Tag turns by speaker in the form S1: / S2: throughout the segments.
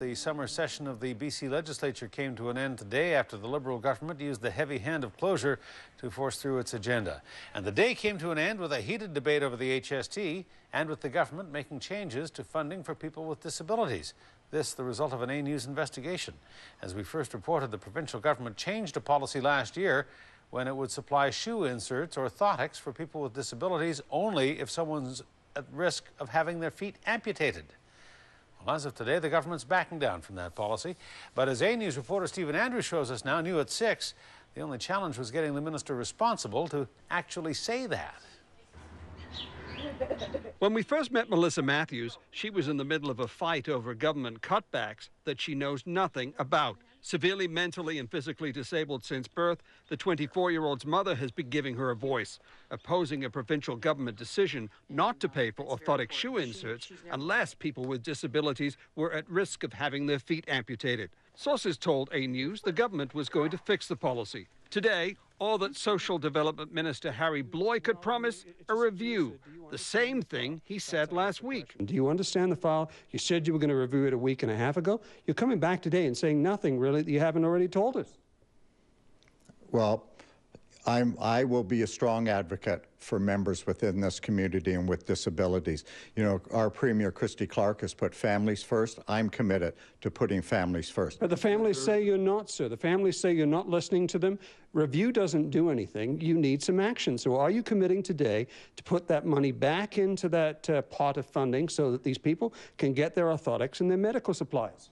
S1: The summer session of the BC legislature came to an end today after the Liberal government used the heavy hand of closure to force through its agenda. And the day came to an end with a heated debate over the HST and with the government making changes to funding for people with disabilities. This the result of an A News investigation. As we first reported, the provincial government changed a policy last year when it would supply shoe inserts or orthotics for people with disabilities only if someone's at risk of having their feet amputated. Well, as of today, the government's backing down from that policy. But as A News reporter Stephen Andrews shows us now, new at 6, the only challenge was getting the minister responsible to actually say that.
S2: When we first met Melissa Matthews, she was in the middle of a fight over government cutbacks that she knows nothing about. Severely mentally and physically disabled since birth, the 24-year-old's mother has been giving her a voice, opposing a provincial government decision not to pay for orthotic shoe inserts unless people with disabilities were at risk of having their feet amputated. Sources told A News the government was going to fix the policy. Today, all that Social Development Minister Harry Bloy could promise, a review. The same thing he said last week.
S3: Do you understand the file? You said you were going to review it a week and a half ago. You're coming back today and saying nothing really that you haven't already told us.
S4: Well, I will be a strong advocate for members within this community and with disabilities. You know, our Premier Christy Clark has put families first. I'm committed to putting families first.
S3: But the families say you're not, sir. The families say you're not listening to them. Review doesn't do anything. You need some action. So are you committing today to put that money back into that pot of funding so that these people can get their orthotics and their medical supplies?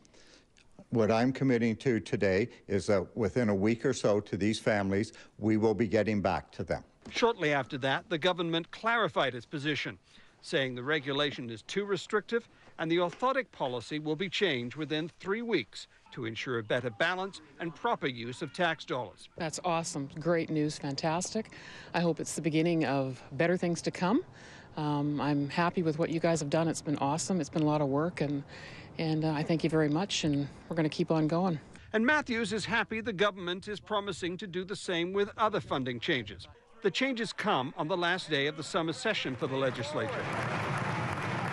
S4: What I'm committing to today is that within a week or so to these families, we will be getting back to them.
S2: Shortly after that, the government clarified its position, saying the regulation is too restrictive and the orthotic policy will be changed within 3 weeks to ensure a better balance and proper use of tax dollars.
S5: That's awesome. Great news. Fantastic. I hope it's the beginning of better things to come. I'm happy with what you guys have done. It's been awesome. It's been a lot of work, and I thank you very much, and we're going to keep on going.
S2: And Matthews is happy the government is promising to do the same with other funding changes. The changes come on the last day of the summer session for the legislature.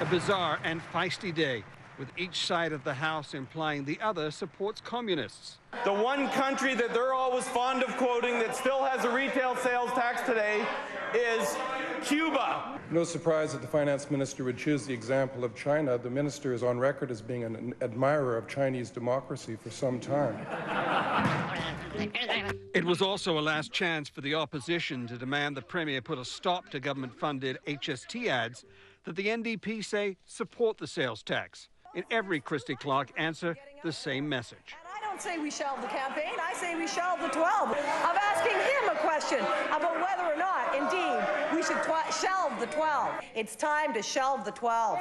S2: A bizarre and feisty day, with each side of the House implying the other supports communists.
S6: The one country that they're always fond of quoting that still has a retail sales tax today is Cuba.
S7: No surprise that the finance minister would choose the example of China. The minister is on record as being an admirer of Chinese democracy for some time.
S2: It was also a last chance for the opposition to demand the Premier put a stop to government-funded HST ads that the NDP say support the sales tax. In every Christy Clark answer, the same message.
S8: I don't say we shelve the campaign, I say we shelve the 12. I'm asking him a question about whether or not, indeed, we should shelve the 12. It's time to shelve the 12.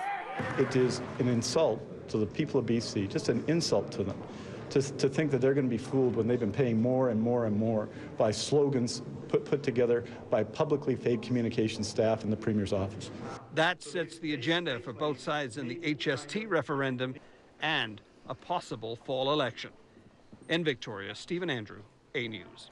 S9: It is an insult to the people of BC, just an insult to them, to think that they're going to be fooled when they've been paying more and more and more by slogans put together by publicly paid communications staff in the Premier's office.
S2: That sets the agenda for both sides in the HST referendum and a possible fall election. In Victoria, Stephen Andrew, A News.